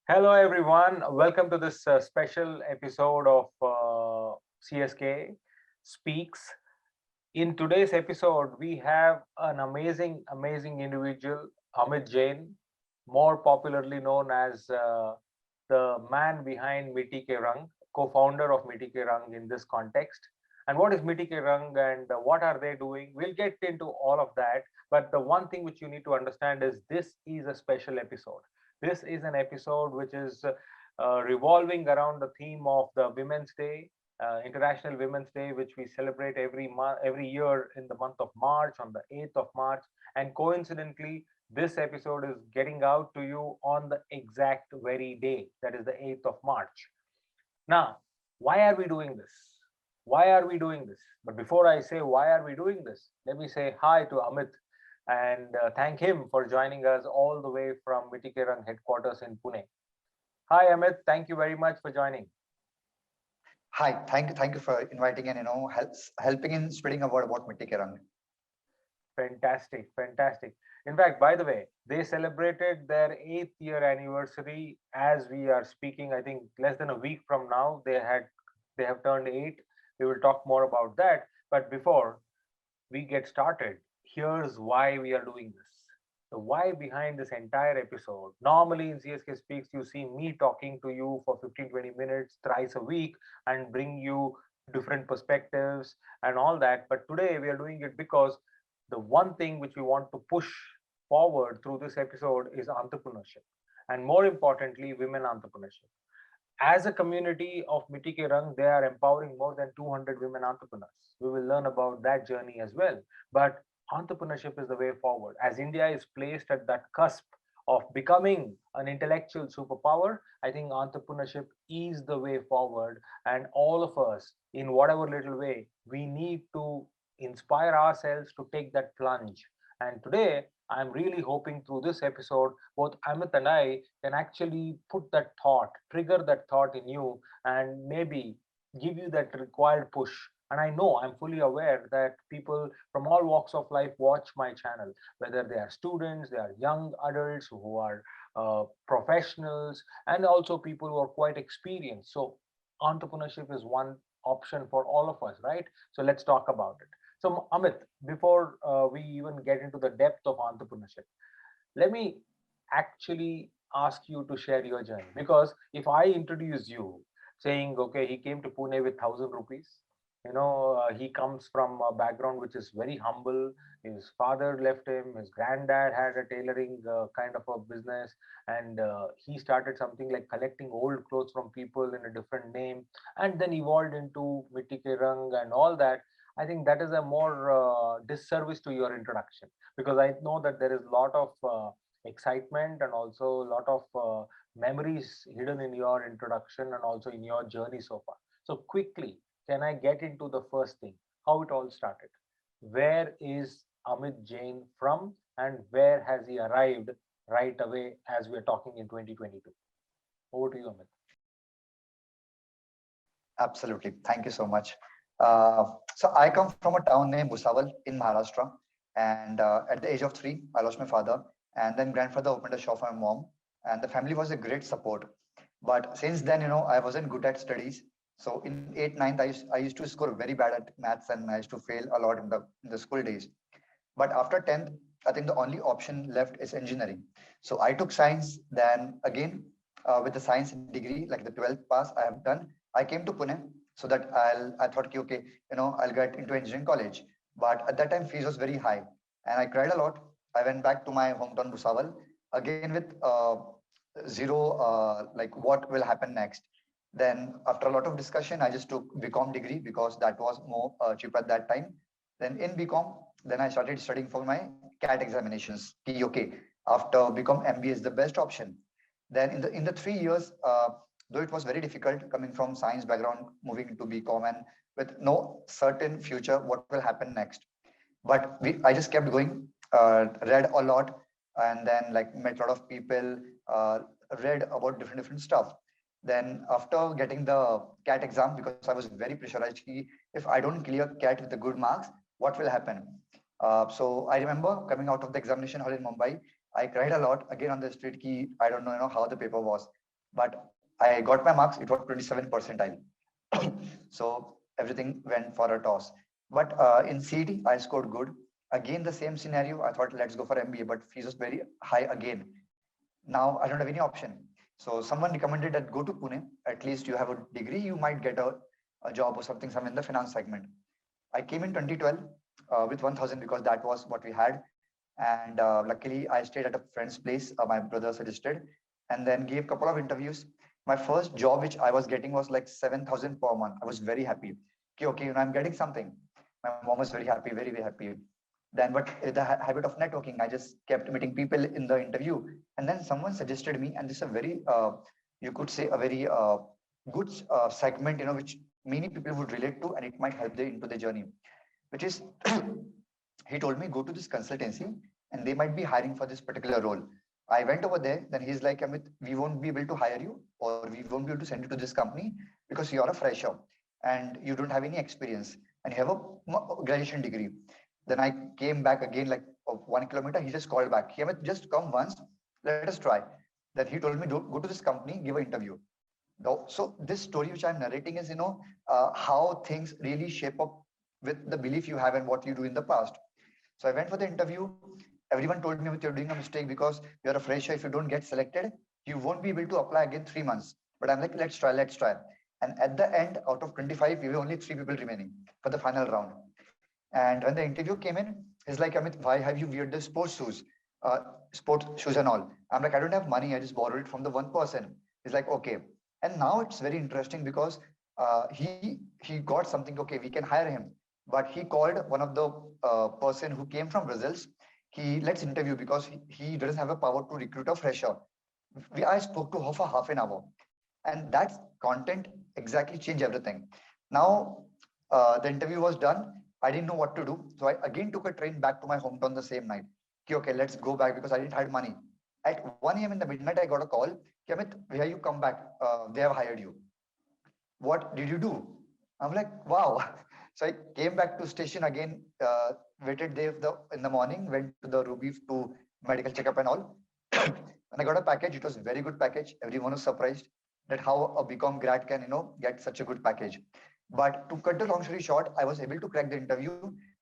Hello, everyone. Welcome to this special episode of CSK Speaks. In today's episode, we have an amazing individual, Amit Jain, more popularly known as the man behind Mitti Ke Rang, co-founder of Mitti Ke Rang in this context. And what is Mitti Ke Rang and what are they doing? We'll get into all of that. But the one thing which you need to understand is this is a special episode. This is an episode which is revolving around the theme of the Women's Day, International Women's Day, which we celebrate every year in the month of March, on the 8th of March. And coincidentally, this episode is getting out to you on the exact very day, that is the 8th of March. Now, why are we doing this? Why are we doing this? But before I say why are we doing this, let me say hi to Amit and thank him for joining us all the way from Mitti Ke Rang headquarters in Pune. Hi Amit, thank you very much for joining. Hi, thank you for inviting and helping in spreading a word about Mitti Ke Rang. Fantastic, fantastic. In fact, by the way, they celebrated their 8th year anniversary as we are speaking. I think less than a week from now, they have turned 8. We will talk more about that. But before we get started, here's why we are doing this. The why behind this entire episode. Normally in CSK Speaks, you see me talking to you for 15-20 minutes thrice a week and bring you different perspectives and all that. But today we are doing it because the one thing which we want to push forward through this episode is entrepreneurship. And more importantly, women entrepreneurship. As a community of Mitti Ke Rang, they are empowering more than 200 women entrepreneurs. We will learn about that journey as well. But entrepreneurship is the way forward. As India is placed at that cusp of becoming an intellectual superpower, I think entrepreneurship is the way forward. And all of us, in whatever little way, we need to inspire ourselves to take that plunge. And today, I'm really hoping through this episode, both Amit and I can actually put that thought, trigger that thought in you, and maybe give you that required push. And I know I'm fully aware that people from all walks of life watch my channel, whether they are students, they are young adults who are professionals, and also people who are quite experienced. So, entrepreneurship is one option for all of us, right? So, let's talk about it. So, Amit, before we even get into the depth of entrepreneurship, let me actually ask you to share your journey, because if I introduce you saying okay, he came to Pune with 1,000 rupees, he comes from a background which is very humble. His father left him, his granddad had a tailoring kind of a business, and he started something like collecting old clothes from people in a different name, and then evolved into Mitti Ke Rang and all that. I think that is a more disservice to your introduction, because I know that there is a lot of excitement and also a lot of memories hidden in your introduction and also in your journey so far. So, quickly, can I get into the first thing? How it all started? Where is Amit Jain from and where has he arrived right away as we are talking in 2022? Over to you, Amit. Absolutely, thank you so much. So I come from a town named Bhusawal in Maharashtra, and at the age of 3, I lost my father, and then grandfather opened a shop for my mom, and the family was a great support. But since then, I wasn't good at studies. So in 8th, 9th, I used to score very bad at maths and I used to fail a lot in the school days. But after 10th, I think the only option left is engineering. So I took science. Then again, with the science degree, like the 12th pass I have done, I came to Pune so that I thought, okay, I'll get into engineering college. But at that time, fees was very high, and I cried a lot. I went back to my hometown Bhusawal again with zero, like what will happen next. Then after a lot of discussion, I just took BCom degree because that was more cheap at that time. Then in BCom, then I started studying for my CAT examinations. Okay, after BCom, MBA is the best option. Then in the 3 years, though it was very difficult coming from science background, moving into BCom and with no certain future, what will happen next. But I just kept going, read a lot, and then like met a lot of people, read about different stuff. Then after getting the CAT exam, because I was very pressurized, if I don't clear CAT with the good marks, what will happen? So I remember coming out of the examination hall in Mumbai, I cried a lot again on the street. I don't know, how the paper was. but I got my marks. It was 27 percentile. So everything went for a toss. But in CET, I scored good. Again, the same scenario. I thought, let's go for MBA, but fees was very high again. Now I don't have any option. So someone recommended that go to Pune. At least you have a degree, you might get a job or something, some in the finance segment. I came in 2012 with 1000 because that was what we had. And luckily, I stayed at a friend's place. My brother suggested, and then gave a couple of interviews. My first job, which I was getting, was like 7,000 per month. I was very happy. Okay, okay, I'm getting something. My mom was very happy, very, very happy. Then, but the habit of networking, I just kept meeting people in the interview, and then someone suggested me, and this is a very, you could say, a very good segment, which many people would relate to, and it might help them into the journey, which is he told me go to this consultancy and they might be hiring for this particular role. I went over there, then he's like, Amit, we won't be able to hire you or we won't be able to send you to this company because you're a fresher and you don't have any experience and you have a graduation degree. Then I came back again like 1 kilometer. He just called back. He Amit, just come once, let us try. Then he told me, go to this company, give an interview. So this story which I'm narrating is, how things really shape up with the belief you have and what you do in the past. So I went for the interview. Everyone told me, you're doing a mistake because you're a fresher. If you don't get selected, you won't be able to apply again 3 months. But I'm like, let's try, let's try. And at the end, out of 25, we were only three people remaining for the final round. And when the interview came in, he's like, Amit, why have you wear the uh, sports shoes and all? I'm like, I don't have money. I just borrowed it from the one person. He's like, okay. And now it's very interesting because he got something. Okay, we can hire him. But he called one of the person who came from Results. He let's interview because he doesn't have a power to recruit a fresher. I spoke to her for half an hour, and that content exactly changed everything. Now the interview was done. I didn't know what to do, so I again took a train back to my hometown the same night. Okay, okay, let's go back because I didn't have money. At 1 a.m. in the midnight, I got a call. Okay, Amit, where you come back? They have hired you. What did you do? I'm like, wow. So I came back to station again, waited there in the morning, went to the Ruby to medical checkup and all. And I got a package. It was a very good package. Everyone was surprised that how a BCom grad can, get such a good package. But to cut the long story short, I was able to crack the interview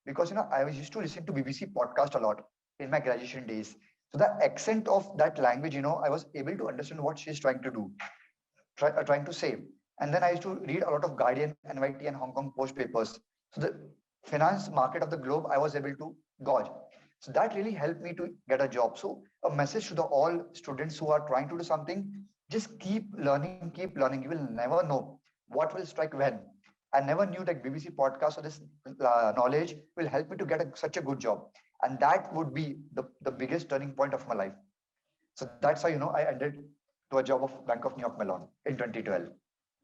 because, I was used to listen to BBC podcast a lot in my graduation days. So the accent of that language, I was able to understand what she's trying to do, trying to say. And then I used to read a lot of Guardian, NYT, and Hong Kong Post papers. So the finance market of the globe, I was able to gauge. So that really helped me to get a job. So a message to the all students who are trying to do something: just keep learning, keep learning. You will never know what will strike when. I never knew that BBC podcast or this knowledge will help me to get such a good job, and that would be the biggest turning point of my life. So that's how I ended to a job of Bank of New York Mellon in 2012.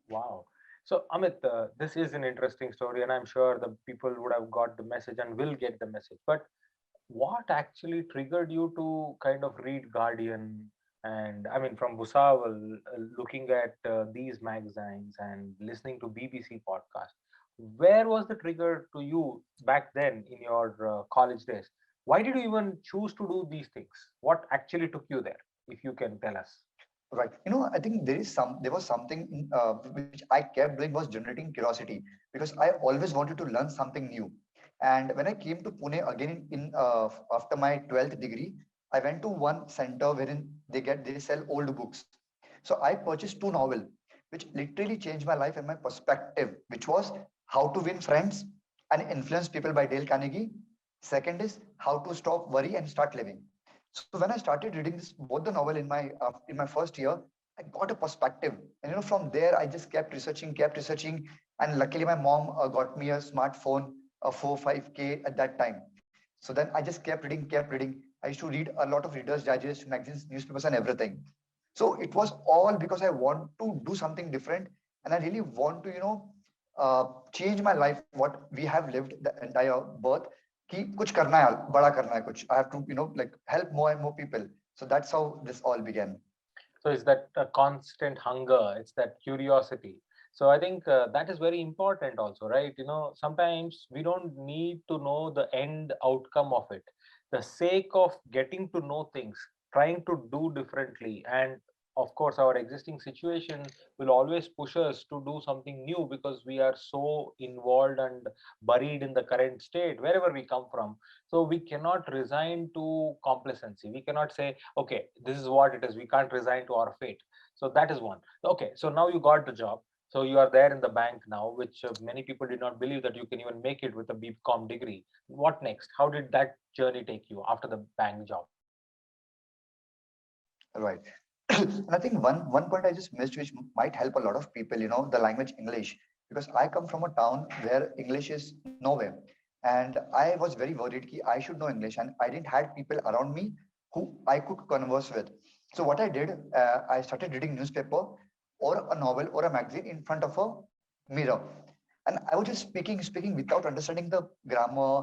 Wow. So, Amit, this is an interesting story, and I'm sure the people would have got the message and will get the message. But what actually triggered you to kind of read Guardian and, I mean, from Bhusawal, looking at these magazines and listening to BBC podcast? Where was the trigger to you back then in your college days? Why did you even choose to do these things? What actually took you there? If you can tell us. Right. I think there was something which I kept doing was generating curiosity because I always wanted to learn something new. And when I came to Pune again after my 12th degree, I went to one center wherein they sell old books. So I purchased two novels, which literally changed my life and my perspective, which was How to Win Friends and Influence People by Dale Carnegie. Second is How to Stop Worry and Start Living. So when I started reading both the novel in my first year, I got a perspective, and from there I just kept researching, and luckily my mom got me a smartphone, a 4 5K at that time. So then I just kept reading, kept reading. I used to read a lot of Reader's Digest, magazines, newspapers, and everything. So it was all because I want to do something different, and I really want to change my life. What we have lived the entire birth, कि कुछ करना है बड़ा करना है कुछ I have to like help more and more people. So that's how this all began. So it's that constant hunger, it's that curiosity. So I think that is very important also, right? Sometimes we don't need to know the end outcome of it. The sake of getting to know things, trying to do differently, and of course our existing situation will always push us to do something new, because we are so involved and buried in the current state wherever we come from. So we cannot resign to complacency. We cannot say, okay, this is what it is, we can't resign to our fate. So that is one. Okay, so now you got the job, so you are there in the bank now, which many people did not believe that you can even make it with a BCom degree. What next? How did that journey take you after the bank job? Right. And I think one point I just missed, which might help a lot of people, the language English, because I come from a town where English is nowhere, and I was very worried that I should know English, and I didn't had people around me who I could converse with. So what I did, I started reading newspaper or a novel or a magazine in front of a mirror, and I was just speaking without understanding the grammar,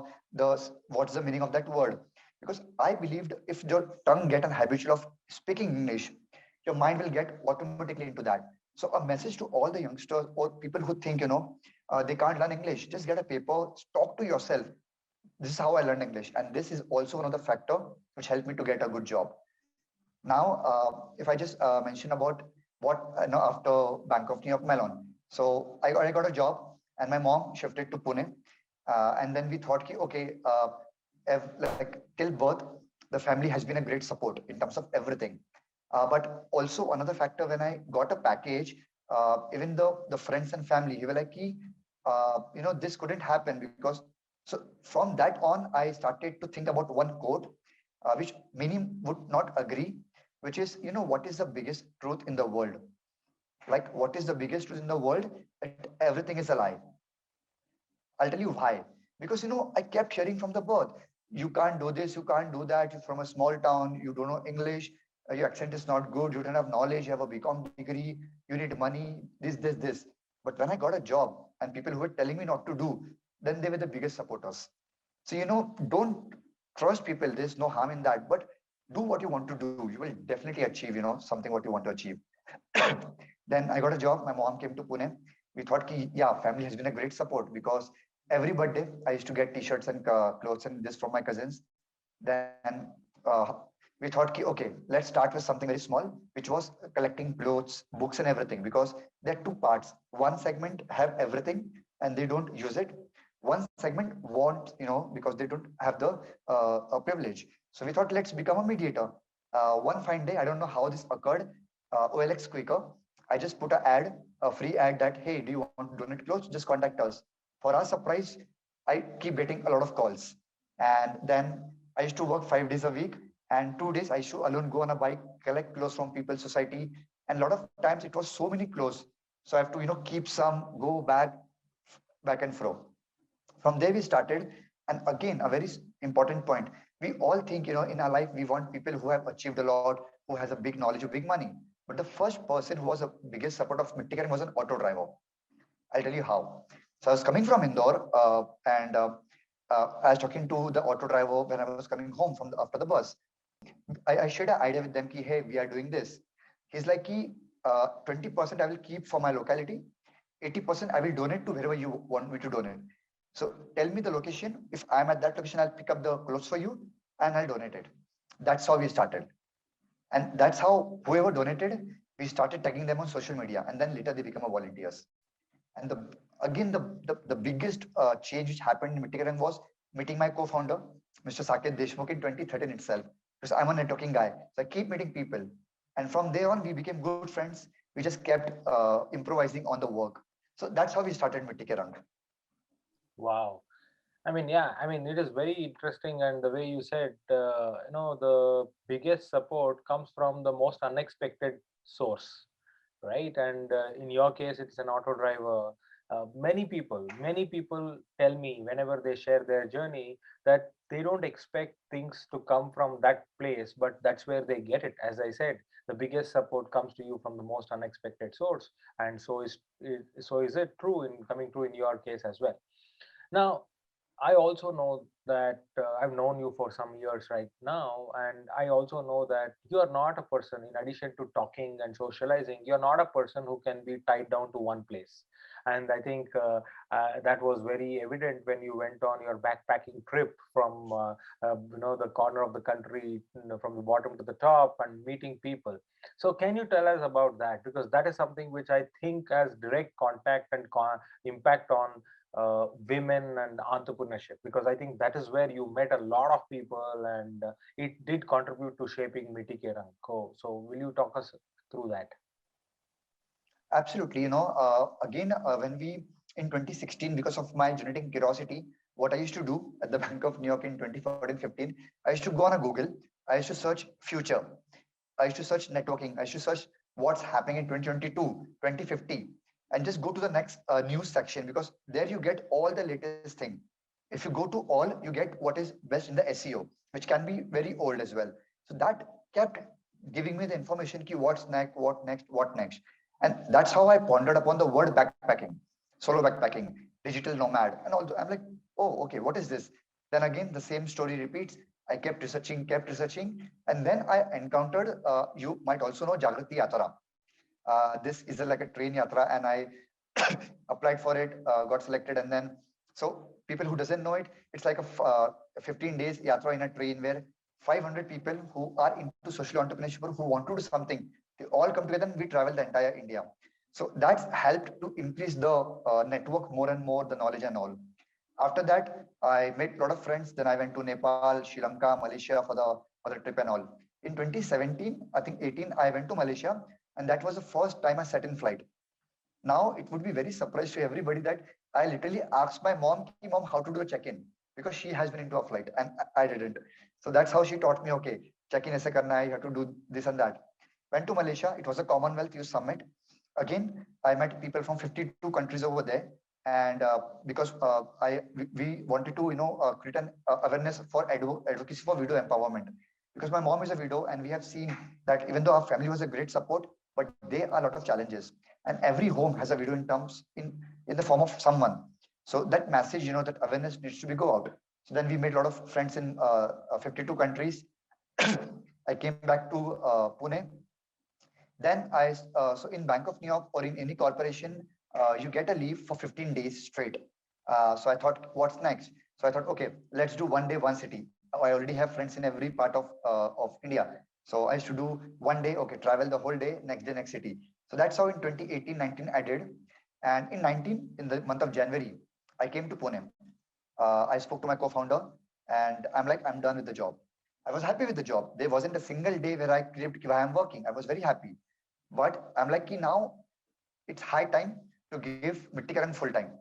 what's the meaning of that word, because I believed if your tongue get an habitual of speaking English, your mind will get automatically into that. So a message to all the youngsters or people who think they can't learn English: just get a paper, talk to yourself. This is how I learned English, and this is also one of the factor which helped me to get a good job. Now, if I just mention about what after bankruptcy of Melon, so I got a job, and my mom shifted to Pune, and then we thought, okay, like till birth, the family has been a great support in terms of everything. But also another factor, when I got a package, even the friends and family, he were like, this couldn't happen because. So from that on, I started to think about one quote, which many would not agree, which is, what is the biggest truth in the world? Like, what is the biggest truth in the world? That everything is a lie. I'll tell you why. Because, I kept hearing from the birth, you can't do this, you can't do that. You're from a small town, you don't know English, your accent is not good, you don't have knowledge, you have a BCom degree, you need money, this. But when I got a job and people who were telling me not to do, then they were the biggest supporters. So, don't trust people. There's no harm in that. But do what you want to do. You will definitely achieve, something what you want to achieve. Then I got a job. My mom came to Pune. We thought, yeah, family has been a great support because every birthday I used to get t-shirts and clothes and this from my cousins. Then we thought, okay, let's start with something very small, which was collecting clothes, books, and everything. Because there are two parts. One segment have everything and they don't use it. One segment won't, because they don't have the privilege. So we thought, let's become a mediator. One fine day, I don't know how this occurred. OLX Quicker, I just put an ad, a free ad that, hey, do you want to donate clothes? Just contact us. For our surprise, I keep getting a lot of calls. And then I used to work 5 days a week, and 2 days I used to alone go on a bike, collect clothes from people's society. And a lot of times it was so many clothes. So I have to, keep some, go back and fro. From there we started. And again, a very important point. We all think, in our life, we want people who have achieved a lot, who has a big knowledge or big money. But the first person who was the biggest support of Mitti Ke Rang was an auto driver. I'll tell you how. So I was coming from Indore, and I was talking to the auto driver when I was coming home after the bus. I shared an idea with them, ki, hey, we are doing this. He's like, 20% I will keep for my locality, 80% I will donate to wherever you want me to donate. So tell me the location. If I'm at that location, I'll pick up the clothes for you and I'll donate it. That's how we started. And that's how whoever donated, we started tagging them on social media. And then later they become a volunteers. And the biggest change which happened in Mitti Ke Rang was meeting my co-founder, Mr. Saket Deshmukh, in 2013 itself. Because I'm a networking guy. So I keep meeting people. And from there on, we became good friends. We just kept improvising on the work. So that's how we started Mitti Ke Rang. Wow. I mean, yeah, I mean, it is very interesting. And the way you said, the biggest support comes from the most unexpected source, right? And in your case, it's an auto driver. Many people tell me whenever they share their journey that they don't expect things to come from that place, but that's where they get it. As I said, the biggest support comes to you from the most unexpected source, and so is it true in coming true in your case as well. Now, I also know that I've known you for some years right now, and I also know that you are not a person, in addition to talking and socializing, you're not a person who can be tied down to one place. And I think that was very evident when you went on your backpacking trip from, the corner of the country, from the bottom to the top, and meeting people. So, can you tell us about that? Because that is something which I think has direct contact and impact on women and entrepreneurship, because I think that is where you met a lot of people, and it did contribute to shaping Mitti Ke Rang. So will you talk us through that? Absolutely. Again, when we in 2016, because of my genetic curiosity, what I used to do at the Bank of New York in 2014-15, I used to go on a Google. I used to search future. I used to search networking. I used to search what's happening in 2022, 2050, and just go to the next news section, because there you get all the latest thing. If you go to all, you get what is best in the SEO, which can be very old as well. So that kept giving me the information ki what's next, what next, what next. And that's how I pondered upon the word backpacking, solo backpacking, digital nomad, and all. I'm like, oh, okay, what is this? Then again, the same story repeats. I kept researching, and then I encountered. You might also know Jagrati Yatra. This is like a train yatra, and I applied for it, got selected, and then so people who doesn't know it, it's like a 15 days yatra in a train where 500 people who are into social entrepreneurship or who want to do something, they all come together and we travel the entire India. So that's helped to increase the network more and more, the knowledge and all. After that, I made a lot of friends. Then I went to Nepal, Sri Lanka, Malaysia for the trip and all. In 2017, I think 18, I went to Malaysia, and that was the first time I sat in flight. Now it would be very surprised to everybody that I literally asked my mom, "Ki, Mom, how to do a check-in?" Because she has been into a flight and I didn't. So that's how she taught me, okay, check-in aise karna hai, you have to do this and that. Went to Malaysia. It was a Commonwealth Youth Summit. Again, I met people from 52 countries over there. And because we wanted to, create an awareness for advocacy for widow empowerment. Because my mom is a widow, and we have seen that even though our family was a great support, but there are a lot of challenges, and every home has a widow in the form of someone. So that message, that awareness needs to be go out. So then we made a lot of friends in 52 countries. I came back to Pune. Then so in Bank of New York or in any corporation, you get a leave for 15 days straight. So I thought, what's next? So I thought, okay, let's do one day, one city. I already have friends in every part of India. So I used to do one day, okay, travel the whole day, next day, next city. So that's how in 2018, 19 I did. And in 19, in the month of January, I came to Pune. I spoke to my co-founder, and I'm like, I'm done with the job. I was happy with the job. There wasn't a single day where I craved why I'm working. I was very happy. But I'm like, now it's high time to give Mitti Ke Rang full time.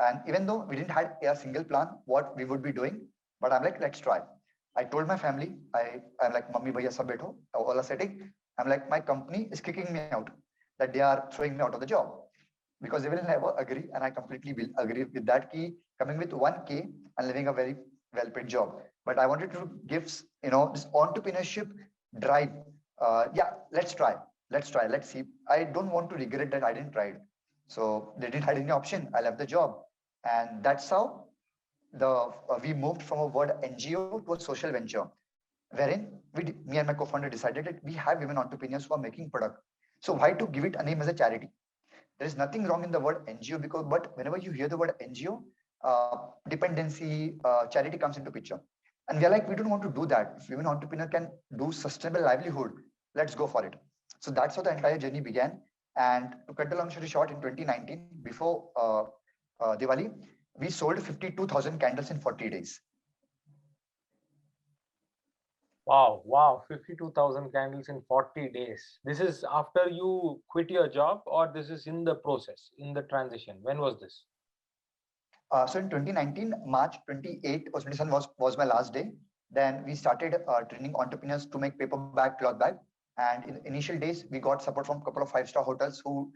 And even though we didn't have a single plan what we would be doing, but I'm like, let's try. I told my family, I'm like, Mummy, bhaiya sab baitho, all are sitting. I'm like, my company is kicking me out, that they are throwing me out of the job because they will never agree. And I completely will agree with that key coming with 1K and living a very well paid job. But I wanted to give, this entrepreneurship drive. Yeah, let's try. Let's try. Let's see. I don't want to regret that I didn't try it. So they didn't have any option. I left the job. And that's how we moved from a word NGO to a social venture, wherein me and my co-founder decided that we have women entrepreneurs who are making product. So why to give it a name as a charity? There is nothing wrong in the word NGO, because but whenever you hear the word NGO, dependency, charity comes into picture. And we are like, we don't want to do that. If women entrepreneur can do sustainable livelihood, let's go for it. So that's how the entire journey began. And to cut the long story short, in 2019, before Diwali, we sold 52,000 candles in 40 days. Wow, wow, 52,000 candles in 40 days. This is after you quit your job, or this is in the process, in the transition? When was this? So in 2019, March 28 or 27 was my last day. Then we started training entrepreneurs to make paper bag, cloth bag. And in initial days, we got support from a couple of five-star hotels who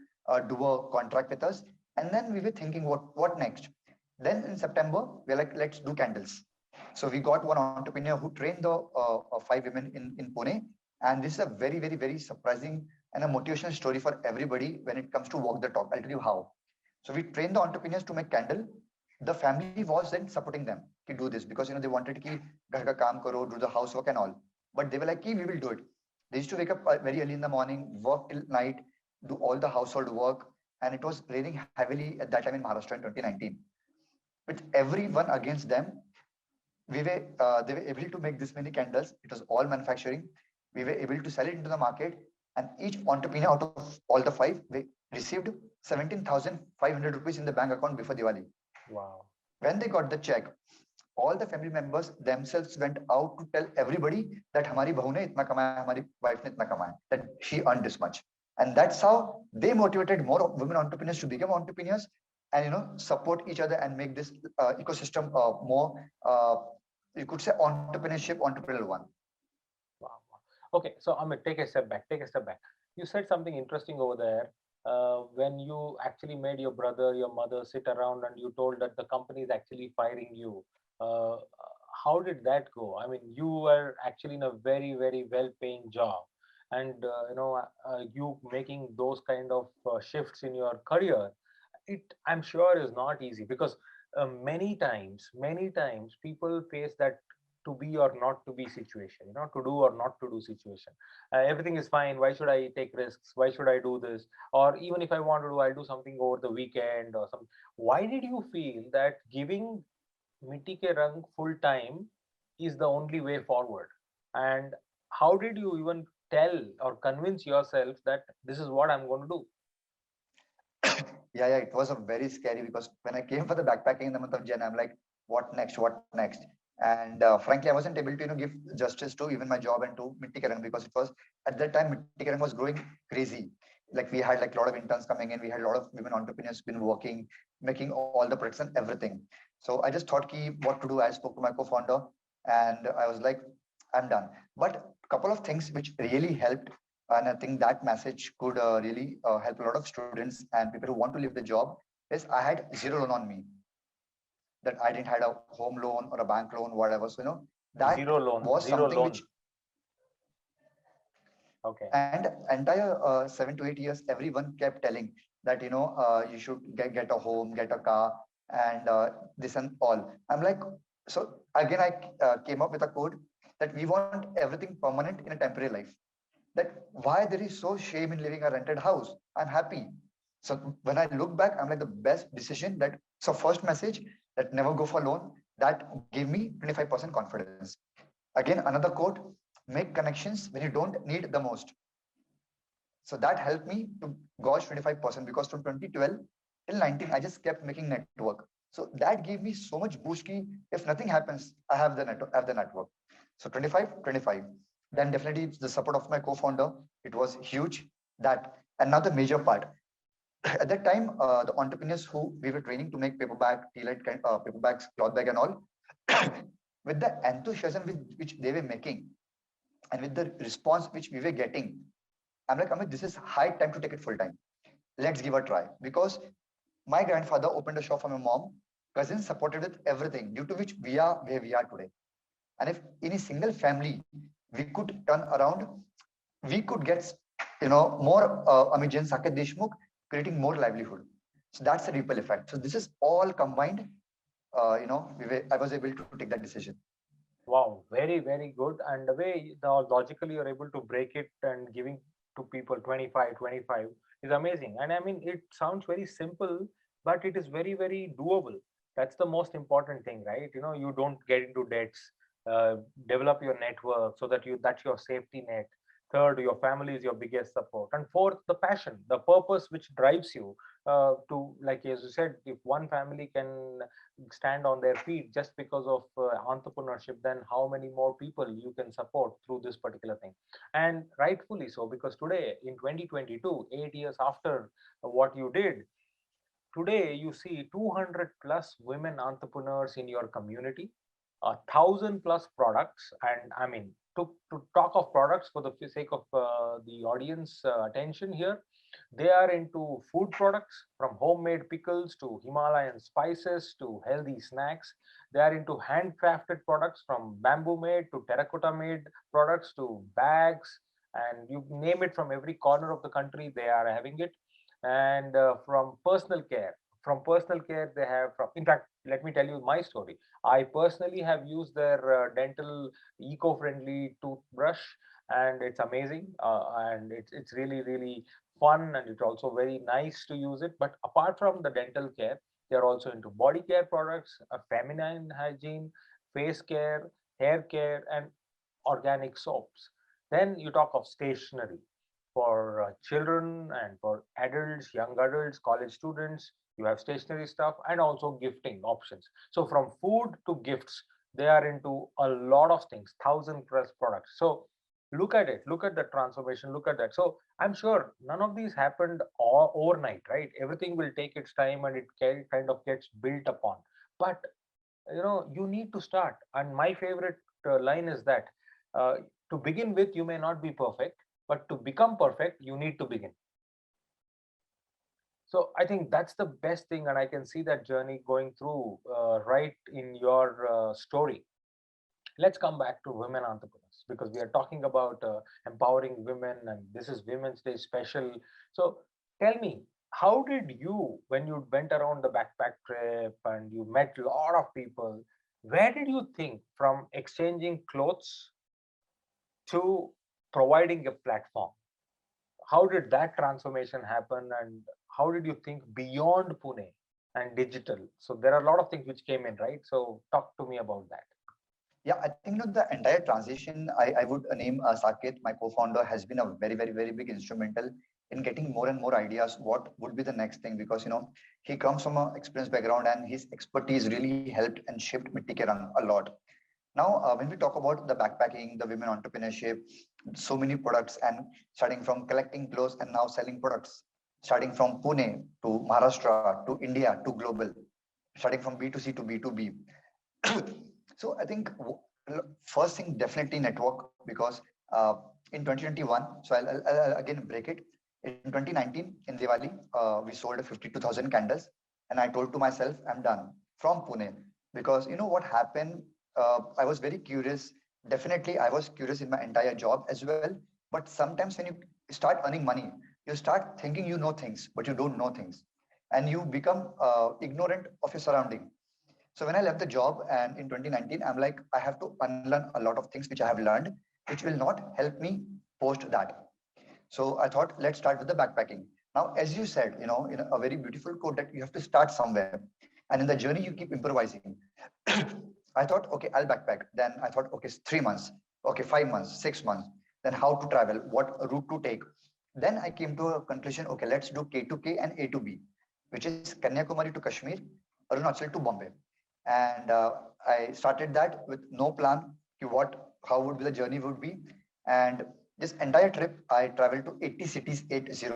do a contract with us. And then we were thinking, what next? Then in September, we're like, let's do candles. So we got one entrepreneur who trained the five women in Pune. And this is a very, very, very surprising and a motivational story for everybody when it comes to walk the talk. I'll tell you how. So we trained the entrepreneurs to make candle. the family was then supporting them to do this because they wanted ki ghar ka kaam karo, do the housework and all. But they were like, ki, we will do it. They used to wake up very early in the morning, work till night, do all the household work, and it was raining heavily at that time in Maharashtra in 2019. With everyone against them, they were able to make this many candles. It was all manufacturing. We were able to sell it into the market, and each entrepreneur out of all the five, they received 17,500 rupees in the bank account before Diwali. Wow. When they got the check, all the family members themselves went out to tell everybody that हमारी बहू ने इतना कमाया, हमारी wife ने इतना कमाया, that she earned this much. And that's how they motivated more women entrepreneurs to become entrepreneurs and support each other and make this ecosystem more you could say entrepreneurial one. Wow. Okay, so Amit, take a step back. Take a step back. You said something interesting over there. When you actually made your brother, your mother sit around and you told that the company is actually firing you. Uh, how did that go? I mean, you were actually in a very, very well-paying job, and you making those kind of shifts in your career. I'm sure is not easy because many times people face that to be or not to be situation, to do or not to do situation. Everything is fine, why should I take risks, why should I do this, or even if I want to do, I'll do something over the weekend or something. Why did you feel that giving Mitti Ke Rang full time is the only way forward? And how did you even tell or convince yourself that this is what I'm going to do? Yeah, it was a very scary because when I came for the backpacking in the month of Jan, I'm like, what next? What next? And frankly, I wasn't able to give justice to even my job and to Mitti Ke Rang because it was at that time Mitti Ke Rang was growing crazy. Like we had like a lot of interns coming in, we had a lot of women entrepreneurs been working, making all the products and everything. So I just thought ki what to do. I spoke to my co-founder and I was like, I'm done. But couple of things which really helped, and I think that message could really help a lot of students and people who want to leave the job, is I had zero loan on me, that I didn't had a home loan or a bank loan, whatever. So that Zero loan, was zero something loan. which, Okay. and entire 7 to 8 years, everyone kept telling that you should get a home, get a car, and this and all. I'm like, so again I came up with a code that we want everything permanent in a temporary life, that why there is so shame in living a rented house. I'm happy. So when I look back, I'm like the best decision. That so first message, that never go for loan, that gave me 25% confidence. Again, another quote, make connections when you don't need the most. So that helped me to gauge 25% because from 2012 till 19, I just kept making network. So that gave me so much boost ki if nothing happens, I have the network. So 25, 25. Then definitely the support of my co-founder, it was huge. That another major part. At that time, the entrepreneurs who we were training to make paper bag, tea light, paper bags, cloth bag and all, with the enthusiasm with which they were making and with the response which we were getting, I'm like, Amit, this is high time to take it full time. Let's give a try. Because my grandfather opened a shop for my mom, cousins supported with everything, due to which we are where we are today. And if in a single family we could turn around, we could get more Amit Jain, Saket Deshmukh, creating more livelihood. So that's a ripple effect. So this is all combined. I was able to take that decision. Wow, very, very good. And the way the logically you're able to break it and giving to people 25, 25 is amazing. And I mean, it sounds very simple, but it is very, very doable. That's the most important thing, right? You don't get into debts, uh, develop your network so that that's your safety net. Third, your family is your biggest support. And fourth, the passion, the purpose which drives you to, like as you said, if one family can stand on their feet just because of entrepreneurship, then how many more people you can support through this particular thing? And rightfully so, because today in 2022, 8 years after what you did, today you see 200 plus women entrepreneurs in your community, 1,000 plus products. And I mean, to talk of products for the sake of the audience attention here, they are into food products, from homemade pickles to Himalayan spices to healthy snacks. They are into handcrafted products, from bamboo made to terracotta made products to bags, and you name it, from every corner of the country they are having it. And from personal care, they have, from in fact, let me tell you my story. I personally have used their dental eco-friendly toothbrush, and it's amazing. And it's really really fun, and it's also very nice to use it. But apart from the dental care, they are also into body care products, feminine hygiene, face care, hair care, and organic soaps. Then you talk of stationery for children and for adults, young adults, college students. You have stationery stuff and also gifting options. So from food to gifts, they are into a lot of things, thousand plus products. So look at it, look at the transformation, look at that. So I'm sure none of these happened overnight, right? Everything will take its time and it kind of gets built upon. But you need to start. And my favorite line is that uh, to begin with you may not be perfect, but to become perfect you need to begin. So I think that's the best thing, and I can see that journey going through right in your story. Let's come back to women entrepreneurs, because we are talking about empowering women, and this is Women's Day special. So tell me, how did you, when you went around the backpack trip and you met a lot of people, where did you think from exchanging clothes to providing a platform? How did that transformation happen, and how did you think beyond Pune and digital? So there are a lot of things which came in, right? So talk to me about that. Yeah, I think the entire transition, I would name Saket, my co-founder, has been a very, very, very big instrumental in getting more and more ideas. What would be the next thing? Because he comes from a experienced background, and his expertise really helped and shaped Mitti Ke Rang a lot. Now, when we talk about the backpacking, the women entrepreneurship, so many products, and starting from collecting clothes and now selling products, starting from Pune to Maharashtra to India to global, starting from B2C to B2B. So I think first thing definitely network, because in 2021, so I'll again break it. In 2019 in Diwali, we sold 52,000 candles, and I told to myself, I'm done from Pune, because what happened. I was very curious. Definitely, I was curious in my entire job as well. But sometimes when you start earning money, you start thinking you know things, but you don't know things, and you become ignorant of your surrounding. So when I left the job and in 2019, I'm like, I have to unlearn a lot of things which I have learned, which will not help me post that. So I thought, let's start with the backpacking. Now, as you said, in a very beautiful quote that you have to start somewhere. And in the journey, you keep improvising. I thought, okay, I'll backpack. Then I thought, okay, 3 months, okay, 5 months, 6 months. Then how to travel, what route to take. Then I came to a conclusion, okay, let's do K to K and A to B, which is Kanyakumari to Kashmir, Arunachal to Bombay. And I started that with no plan to how would be the journey would be. And this entire trip, I traveled to 80 cities, 80,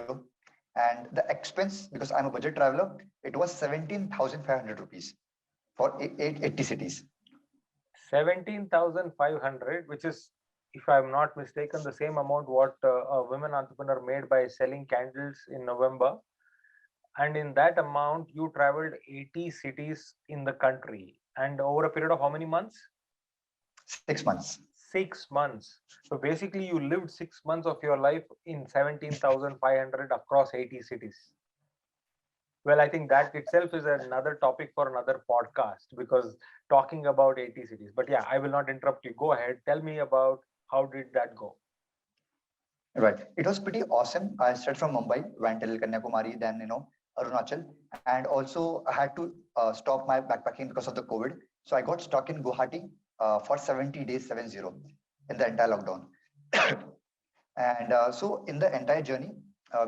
and the expense, because I'm a budget traveler, it was 17,500 rupees for 80 cities. 17,500, which is, if I'm not mistaken, the same amount what a women entrepreneur made by selling candles in November. And in that amount, you traveled 80 cities in the country, and over a period of how many months? 6 months. 6 months. So basically, you lived 6 months of your life in 17,500 across 80 cities. Well, I think that itself is another topic for another podcast, because talking about 80 cities. But yeah, I will not interrupt you. Go ahead. Tell me about how did that go? Right. It was pretty awesome. I started from Mumbai, went till Kanyakumari, then Arunachal, and also I had to stop my backpacking because of the COVID. So I got stuck in Guwahati for 70 days, 70, in the entire lockdown. And so in the entire journey,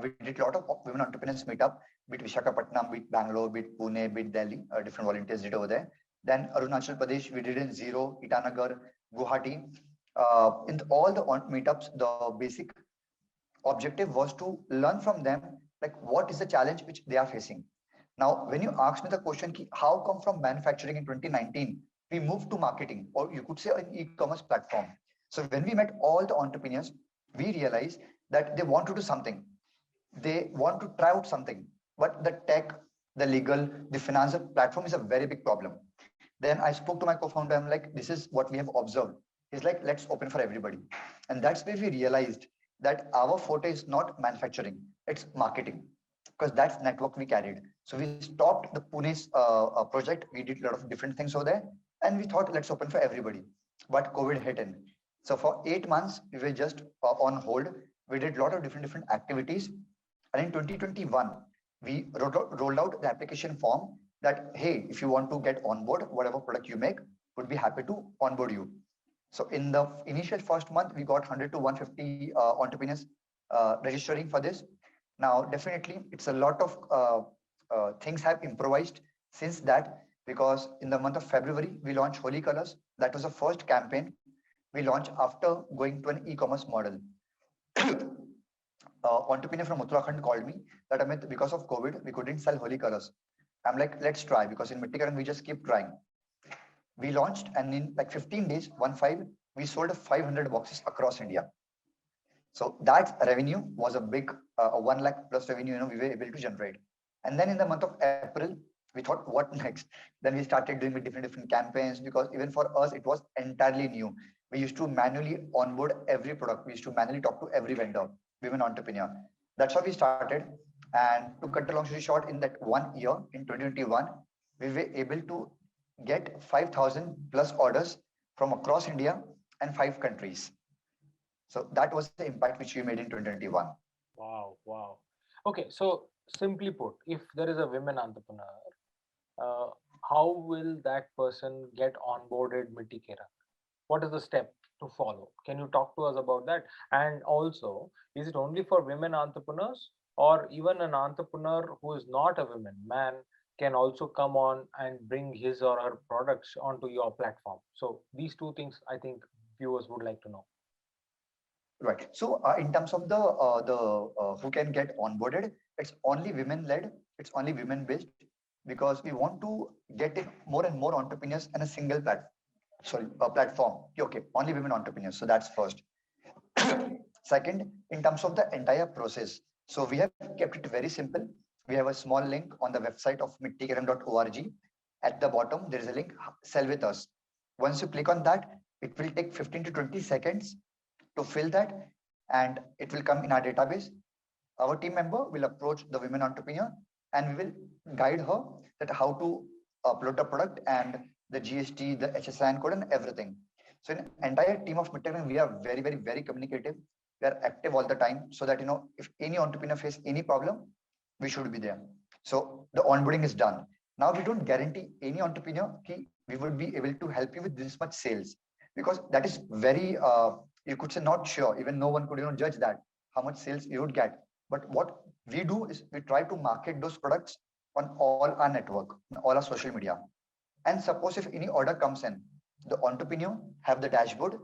we did a lot of women entrepreneurs meetup, be it Visakhapatnam, be it Bangalore, be it Pune, be it Delhi. Different volunteers did over there. Then Arunachal Pradesh, we did in Zero, Itanagar, Guwahati. In all the meetups, the basic objective was to learn from them, like what is the challenge which they are facing. Now, when you ask me the question, how come from manufacturing in 2019 we moved to marketing, or you could say an e-commerce platform. So when we met all the entrepreneurs, we realized that they want to do something. They want to try out something, but the tech, the legal, the financial platform is a very big problem. Then I spoke to my co-founder. I'm like, this is what we have observed. He's like, let's open for everybody. And that's where we realized that our forte is not manufacturing, it's marketing. because that's network we carried. So we stopped the Pune's project. We did a lot of different things over there, and we thought let's open for everybody. But COVID hit in. So for 8 months, we were just on hold. We did a lot of different activities. And in 2021, we rolled out the application form that, hey, if you want to get on board, whatever product you make, would be happy to onboard you. So in the initial first month, we got 100 to 150 entrepreneurs registering for this. Now, definitely, it's a lot of things have improvised since that, because in the month of February, we launched Holy Colors. That was the first campaign we launched after going to an e-commerce model. Entrepreneur from Uttarakhand called me that, Amit, because of COVID, we couldn't sell Holy Colors. I'm like, let's try, because in Mitti Ke Rang, we just keep trying. We launched, and in like 15 days, 1 5, we sold 500 boxes across India. So that revenue was a big 1 lakh plus revenue, we were able to generate. And then in the month of April, we thought, what next? Then we started doing with different campaigns, because even for us, it was entirely new. We used to manually onboard every product. We used to manually talk to every vendor, women entrepreneur. That's how we started. And to cut the long story short, in that 1 year, in 2021, we were able to get 5,000 plus orders from across India and 5 countries. So that was the impact which we made in 2021. Wow, wow. Okay, so simply put, if there is a women entrepreneur, uh, how will that person get onboarded Mitti Ke Rang? What is the step to follow? Can you talk to us about that? And also, is it only for women entrepreneurs, or even an entrepreneur who is not a woman, man, can also come on and bring his or her products onto your platform? So these two things I think viewers would like to know. Right. So in terms of the who can get onboarded, it's only women led. It's only women based, because we want to get in more and more entrepreneurs in a single platform. Okay, only women entrepreneurs. So that's first. Second, in terms of the entire process, so we have kept it very simple. We have a small link on the website of mittikerang.org. At the bottom, there is a link, sell with us. Once you click on that, it will take 15 to 20 seconds to fill that, and it will come in our database. Our team member will approach the women entrepreneur, and we will guide her that how to upload the product and the GST, the HSN code, and everything. So in entire team of Midterm, we are very communicative. We are active all the time, so that if any entrepreneur face any problem, we should be there. So the onboarding is done. Now we don't guarantee any entrepreneur ki we would be able to help you with this much sales, because that is very you could say not sure. Even no one could judge that how much sales you would get. But what we do is we try to market those products on all our network, on all our social media. And suppose if any order comes in, the entrepreneur have the dashboard.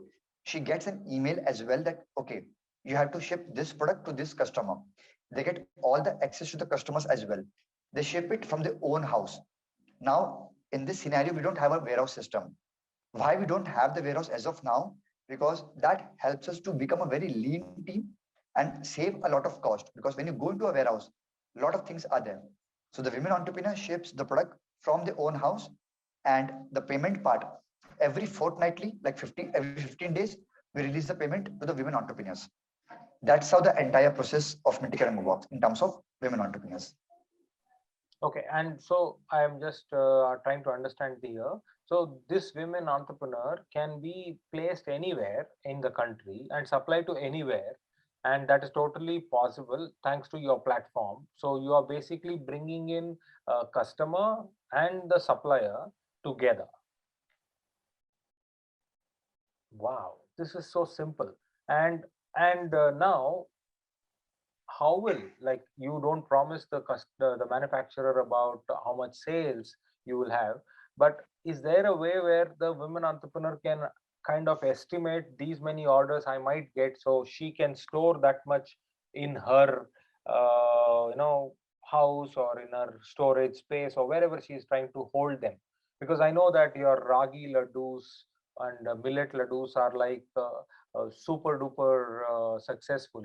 She gets an email as well that, okay, you have to ship this product to this customer. They get all the access to the customers as well. They ship it from their own house. Now, in this scenario, we don't have a warehouse system. Why we don't have the warehouse as of now? Because that helps us to become a very lean team and save a lot of cost. Because when you go into a warehouse, a lot of things are there. So the women entrepreneur ships the product from their own house, and the payment part every fortnightly, like 15 days, we release the payment to the women entrepreneurs. That's how the entire process of Mitti Ke Rang works in terms of women entrepreneurs. Okay, and so I am just trying to understand here. So this women entrepreneur can be placed anywhere in the country and supplied to anywhere, and that is totally possible thanks to your platform. So you are basically bringing in a customer and the supplier together. Wow, this is so simple. And now, how will, like, you don't promise the manufacturer about how much sales you will have, but is there a way where the women entrepreneur can kind of estimate these many orders I might get, so she can store that much in her house, or in her storage space, or wherever she is trying to hold them? Because I know that your ragi laddus and millet laddus are like super duper successful.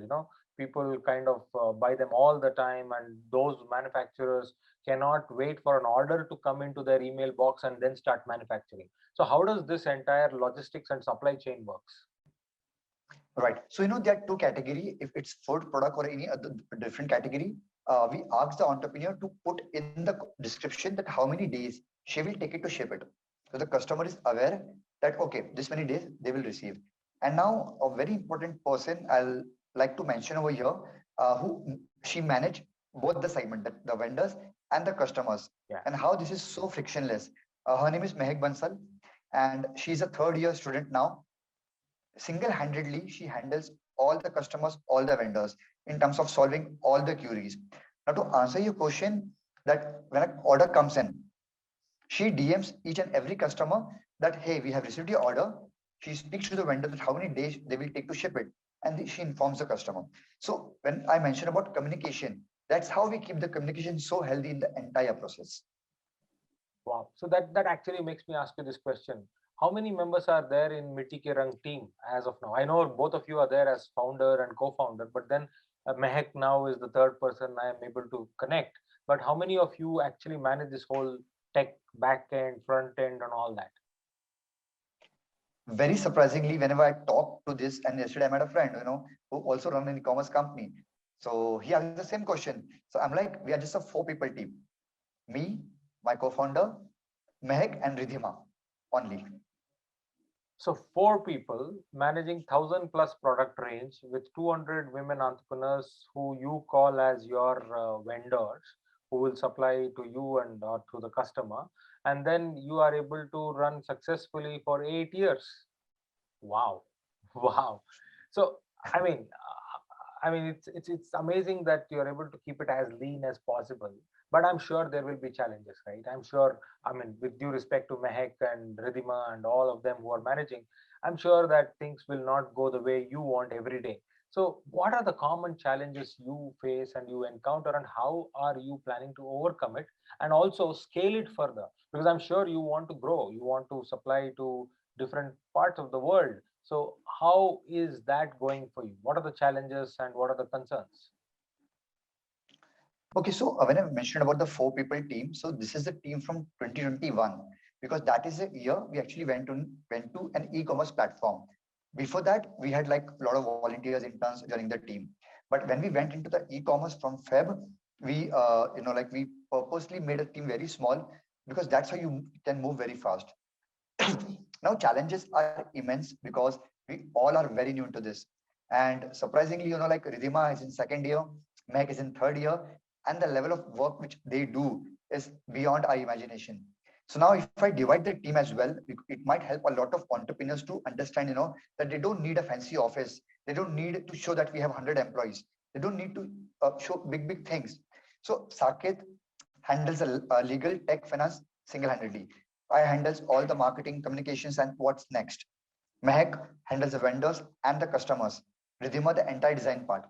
People kind of buy them all the time, and those manufacturers cannot wait for an order to come into their email box and then start manufacturing. So how does this entire logistics and supply chain works? Right. So there are two category. If it's food product or any other different category, we asked the entrepreneur to put in the description that how many days she will take it to ship it. So the customer is aware that, okay, this many days they will receive. And now a very important person I'll like to mention over here, who she managed both the segment, the vendors and the customers, Yeah. and how this is so frictionless. Her name is Mehak Bansal, and she's a third year student now. Single-handedly, she handles all the customers, all the vendors in terms of solving all the queries. Now, to answer your question, that when an order comes in, she DMs each and every customer that, hey, we have received your order. She speaks to the vendor that how many days they will take to ship it, and she informs the customer. So when I mentioned about communication, that's how we keep the communication so healthy in the entire process. Wow. So that actually makes me ask you this question. How many members are there in Mitti Ke Rang team as of now? I know both of you are there as founder and co-founder, but then Mehak now is the third person I am able to connect. But how many of you actually manage this whole tech back end, front end, and all that? Very surprisingly, whenever I talk to this, and yesterday I met a friend, who also run an e-commerce company. So he asked the same question. So I'm like, we are just a 4 people team. Me, my co-founder, Mehak, and Ridhima only. So four people managing 1,000 plus product range with 200 women entrepreneurs who you call as your vendors, who will supply to you and or to the customer, and then you are able to run successfully for 8 years. Wow. Wow. So I mean, it's amazing that you're able to keep it as lean as possible. But I'm sure there will be challenges, right? I'm sure. I mean, with due respect to Mehek and Ridhima and all of them who are managing, I'm sure that things will not go the way you want every day. So, what are the common challenges you face and you encounter, and how are you planning to overcome it and also scale it further? Because I'm sure you want to grow, you want to supply to different parts of the world. So, how is that going for you? What are the challenges and what are the concerns? Okay, so when I mentioned about the 4 people team, so this is the team from 2021, because that is the year we actually went to an e-commerce platform. Before that, we had like a lot of volunteers, interns joining the team. But when we went into the e-commerce from Feb, we like we purposely made a team very small, because that's how you can move very fast. Now challenges are immense because we all are very new into this. And surprisingly, like Ridhima is in second year, Meg is in third year, and the level of work which they do is beyond our imagination. So now if I divide the team as well, it might help a lot of entrepreneurs to understand, that they don't need a fancy office. They don't need to show that we have 100 employees. They don't need to show big things. So Saket handles a legal tech finance single-handedly. I handles all the marketing, communications, and what's next. Mehak handles the vendors and the customers. Ridhima, the entire design part.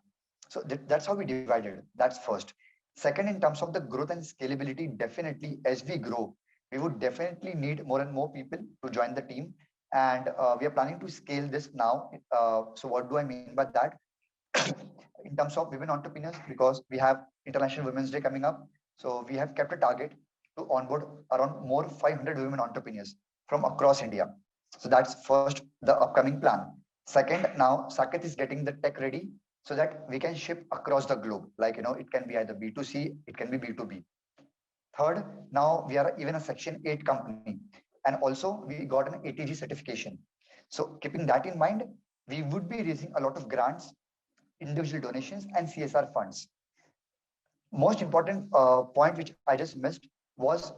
So that's how we divided. That's first. Second, in terms of the growth and scalability, definitely as we grow, we would definitely need more and more people to join the team. And we are planning to scale this now. So what do I mean by that? In terms of women entrepreneurs, because we have International Women's Day coming up. So we have kept a target to onboard around more 500 women entrepreneurs from across India. So that's first the upcoming plan. Second, now Saket is getting the tech ready so that we can ship across the globe. Like, it can be either B2C, it can be B2B. Third, now we are even a Section 8 company. And also we got an ATG certification. So keeping that in mind, we would be raising a lot of grants, individual donations, and CSR funds. Most important point which I just missed was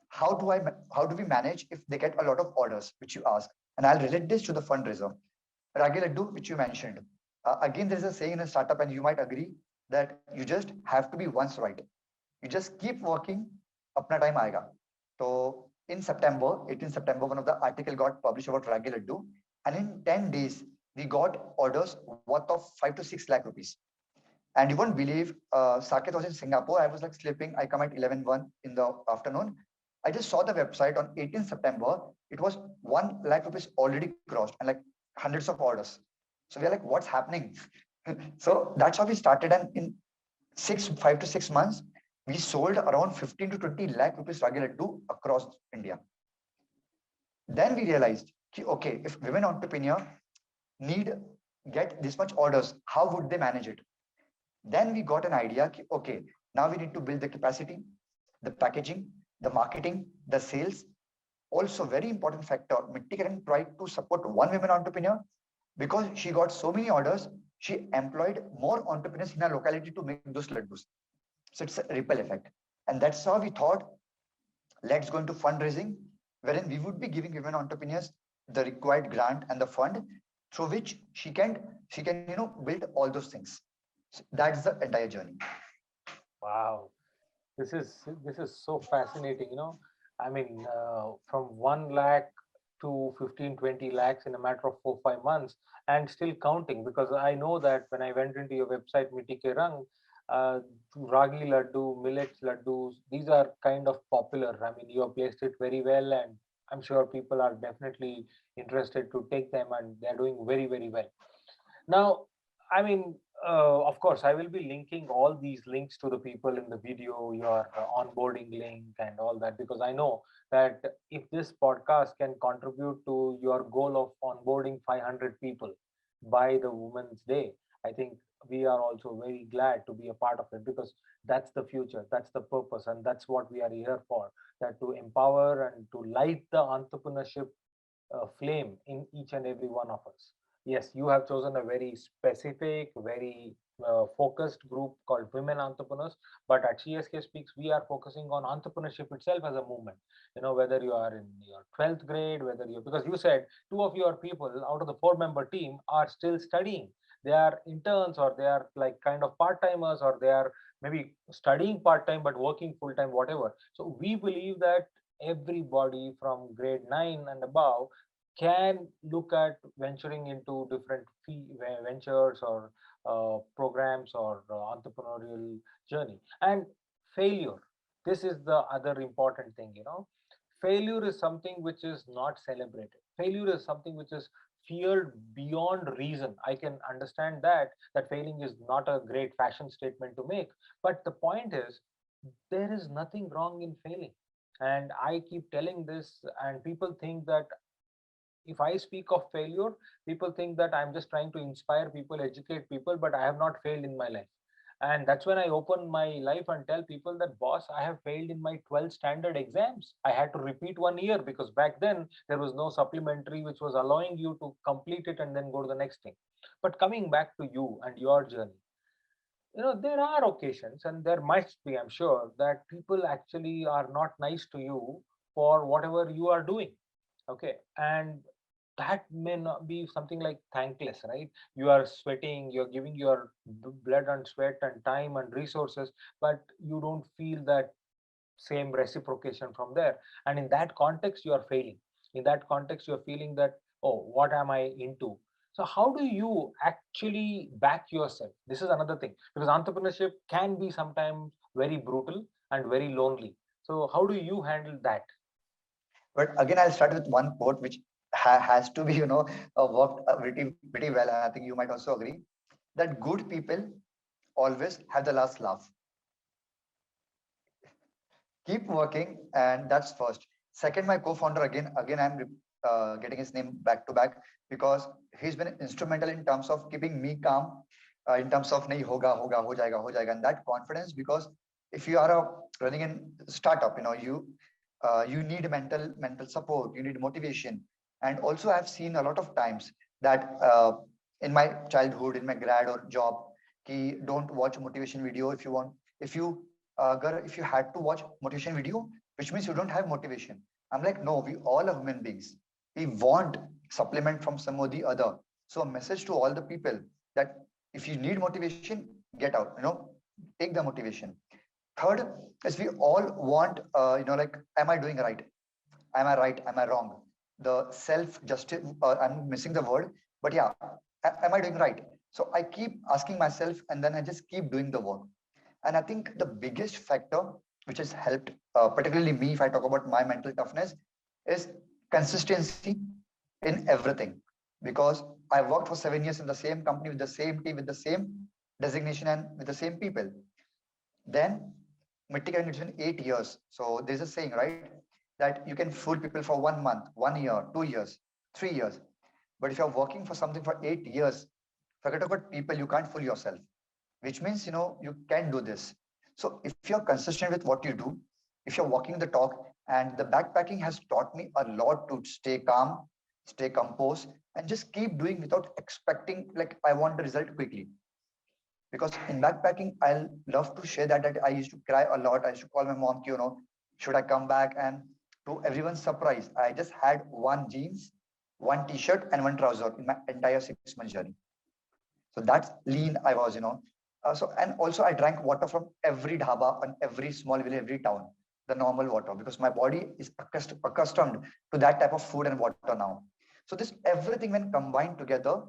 how do we manage if they get a lot of orders, which you ask, and I'll relate this to the fundraiser. Ragi Laddu, which you mentioned. Again, there's a saying in a startup, and you might agree that you just have to be once right. You just keep working, apna time aega. So in September, 18 September, one of the article got published about Ragi Laddu, and in 10 days, we got orders worth of 5 to 6 lakh rupees. And you won't believe, Saket was in Singapore. I was like sleeping. I come at 11:01 in the afternoon. I just saw the website on 18 September. It was 1 lakh rupees already crossed and like hundreds of orders. So we are like, what's happening? So that's how we started. And in 5 to 6 months, we sold around 15 to 20 lakh rupees Ragi Laddu across India. Then we realized, okay, if women entrepreneur need get this much orders, how would they manage it? Then we got an idea, okay, Now we need to build the capacity, the packaging, the marketing, the sales. Also, very important factor, Mitti Ke Rang tried to support one women entrepreneur because she got so many orders. She employed more entrepreneurs in her locality to make those laddus. So it's a ripple effect. And that's how we thought, let's go into fundraising, wherein we would be giving women entrepreneurs the required grant and the fund through which she can build all those things. So that's the entire journey. Wow. This is so fascinating, I mean, from 1 lakh to 15, 20 lakhs in a matter of 4, 5 months, and still counting, because I know that when I went into your website, Mitti Ke Rang, uh, ragi laddu, millets laddus, these are kind of popular. I mean, you have placed it very well, and I'm sure people are definitely interested to take them, and they're doing very, very well. Now, I mean, of course, I will be linking all these links to the people in the video, your onboarding link and all that, because I know that if this podcast can contribute to your goal of onboarding 500 people by the Women's Day, I think we are also very glad to be a part of it, because that's the future, that's the purpose, and that's what we are here for, that to empower and to light the entrepreneurship flame in each and every one of us. Yes, you have chosen a very specific, very focused group called women entrepreneurs. But at CSK Speaks, we are focusing on entrepreneurship itself as a movement. Whether you are in your 12th grade, whether you, because you said two of your people out of the four-member team are still studying. They are interns, or they are like kind of part timers, or they are maybe studying part time but working full time, whatever. So we believe that everybody from grade 9 and above can look at venturing into different ventures, or programs, or entrepreneurial journey. And failure, this is the other important thing. Failure is something which is not celebrated. Failure is something which is feared beyond reason. I can understand that failing is not a great fashion statement to make, but the point is, there is nothing wrong in failing. And I keep telling this, and people think that if I speak of failure, people think that I'm just trying to inspire people, educate people, but I have not failed in my life. And that's when I open my life and tell people that, boss, I have failed in my 12th standard exams. I had to repeat 1 year, because back then there was no supplementary which was allowing you to complete it and then go to the next thing. But coming back to you and your journey, there are occasions, and there must be, I'm sure, that people actually are not nice to you for whatever you are doing. Okay. And that may not be something like thankless, right? You are sweating, you're giving your blood and sweat and time and resources, but you don't feel that same reciprocation from there. And in that context, you are failing. In that context, you're feeling that, oh, what am I into? So how do you actually back yourself? This is another thing, because entrepreneurship can be sometimes very brutal and very lonely. So how do you handle that? But again, I'll start with one quote which has to be, worked pretty well. And I think you might also agree that good people always have the last laugh. Keep working, and that's first. Second, my co-founder, again I'm getting his name back to back, because he's been instrumental in terms of keeping me calm, in terms of nahi hoga hoga ho jayega, and that confidence. Because if you are running a startup, you need mental support, you need motivation. And also I've seen a lot of times that in my childhood, in my grad or job, ki don't watch motivation video if you want. If you had to watch motivation video, which means you don't have motivation. I'm like, no, we all are human beings. We want supplement from some or the other. So a message to all the people that if you need motivation, get out, take the motivation. Third is we all want, like, am I doing right? Am I right? Am I wrong? The self justice, I'm missing the word, but yeah, am I doing right? So I keep asking myself, and then I just keep doing the work. And I think the biggest factor which has helped, particularly me, if I talk about my mental toughness, is consistency in everything. Because I worked for 7 years in the same company, with the same team, with the same designation, and with the same people. Then Mitti Ke Rang, it's been 8 years. So there's a saying, right? That you can fool people for 1 month, 1 year, 2 years, 3 years. But if you're working for something for 8 years, forget about people, you can't fool yourself, which means, you can do this. So if you're consistent with what you do, if you're walking the talk, and the backpacking has taught me a lot to stay calm, stay composed, and just keep doing without expecting like I want the result quickly. Because in backpacking, I'll love to share that I used to cry a lot. I used to call my mom, should I come back? And to everyone's surprise, I just had one jeans, one t-shirt, and one trouser in my entire 6 month journey. So that's lean I was, and also I drank water from every dhaba and every small village, every town, the normal water, because my body is accustomed to that type of food and water now. So this everything when combined together,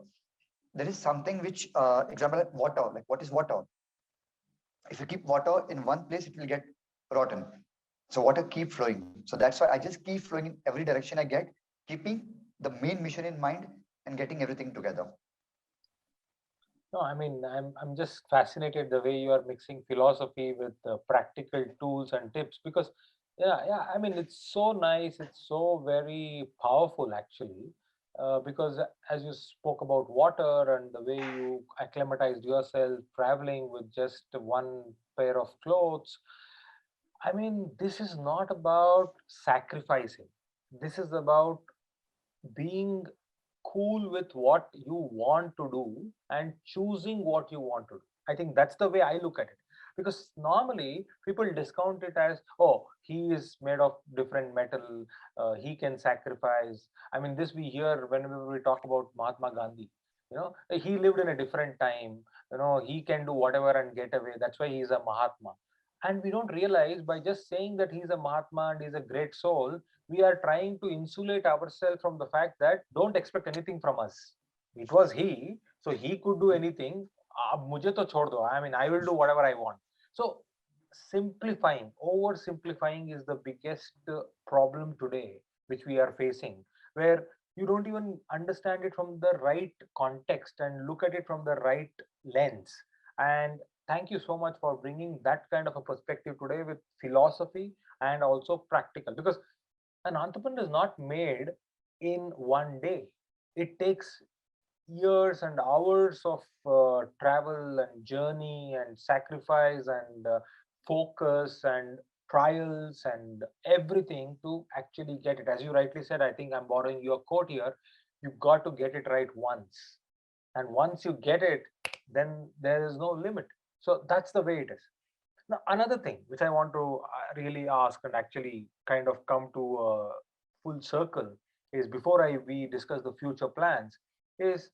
there is something which, example, like water. Like what is water? If you keep water in one place, it will get rotten. So water keep flowing. So that's why I just keep flowing in every direction I get, keeping the main mission in mind and getting everything together. No, I mean, I'm just fascinated the way you are mixing philosophy with practical tools and tips, because yeah, I mean, it's so nice, it's so very powerful actually, because as you spoke about water and the way you acclimatized yourself traveling with just one pair of clothes. I mean, this is not about sacrificing. This is about being cool with what you want to do and choosing what you want to do. I think that's the way I look at it. Because normally people discount it as, oh, he is made of different metal, he can sacrifice. I mean, this we hear whenever we talk about Mahatma Gandhi. He lived in a different time. He can do whatever and get away. That's why he is a Mahatma. And we don't realize by just saying that he's a Mahatma and he's a great soul, we are trying to insulate ourselves from the fact that don't expect anything from us. It was he, so he could do anything. Ab mujhe to chhod do. I mean, I will do whatever I want. So, simplifying, oversimplifying is the biggest problem today, which we are facing, where you don't even understand it from the right context and look at it from the right lens. And thank you so much for bringing that kind of a perspective today with philosophy and also practical, because an entrepreneur is not made in one day. It takes years and hours of travel and journey and sacrifice and focus and trials and everything to actually get it. As you rightly said, I think I'm borrowing your quote here. You've got to get it right once. And once you get it, then there is no limit. So that's the way it is. Now, another thing which I want to really ask and actually kind of come to a full circle is, before we discuss the future plans, is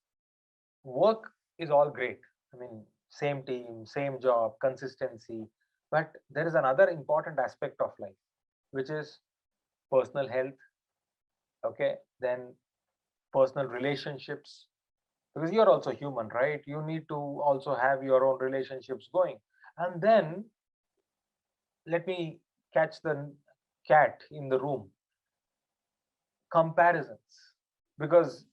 work is all great. I mean, same team, same job, consistency, but there is another important aspect of life, which is personal health. Okay, then personal relationships, because you're also human, right? You need to also have your own relationships going, and then let me catch the cat in the room: comparisons. Because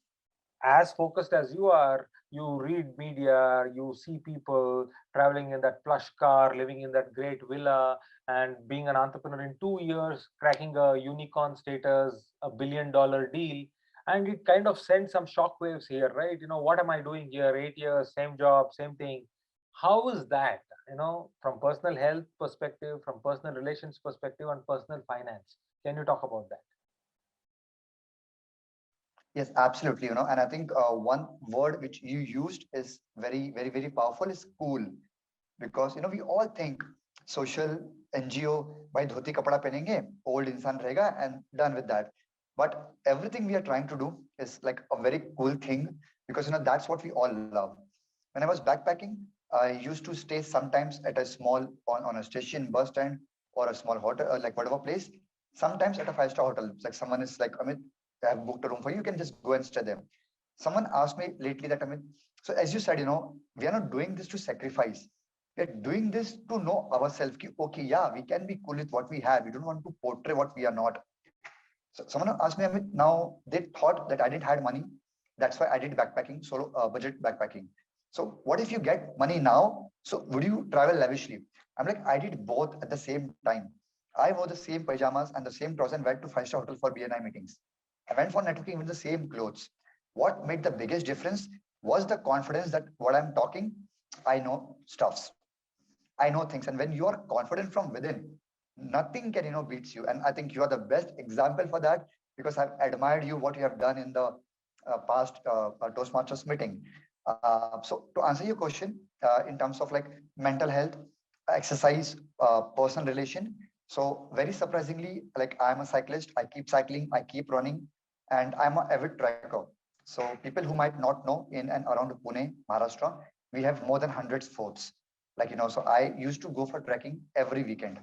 as focused as you are, you read media, you see people traveling in that plush car, living in that great villa, and being an entrepreneur in 2 years, cracking a unicorn status, $1 billion deal. And it kind of sends some shockwaves here, right? What am I doing here? 8 years, same job, same thing. How is that, from personal health perspective, from personal relations perspective, and personal finance? Can you talk about that? Yes, absolutely. And I think one word which you used is very, very, very powerful is cool. Because we all think social NGO by dhoti kapda penenge, old insan rahega and done with that. But everything we are trying to do is like a very cool thing, because that's what we all love. When I was backpacking, I used to stay sometimes at a small on a station, bus stand, or a small hotel, like whatever place. Sometimes at a five-star hotel. Like someone is like, Amit, I have booked a room for you. You can just go and stay there. Someone asked me lately that, Amit, so as you said, we are not doing this to sacrifice. We're doing this to know ourselves. Okay, yeah, we can be cool with what we have. We don't want to portray what we are not. So someone asked me, Amit, now they thought that I didn't had money. That's why I did backpacking, solo budget backpacking. So what if you get money now? So would you travel lavishly? I'm like, I did both at the same time. I wore the same pajamas and the same trousers and went to five-star hotel for BNI meetings. I went for networking with the same clothes. What made the biggest difference was the confidence that what I'm talking, I know stuffs. I know things. And when you are confident from within, nothing can, beats you. And I think you are the best example for that, because I've admired you, what you have done in the past Toastmasters meeting. So to answer your question, in terms of like mental health, exercise, personal relation. So very surprisingly, like I'm a cyclist, I keep cycling, I keep running, and I'm an avid tracker. So people who might not know, in and around Pune, Maharashtra, we have more than hundreds forts. Like, so I used to go for trekking every weekend.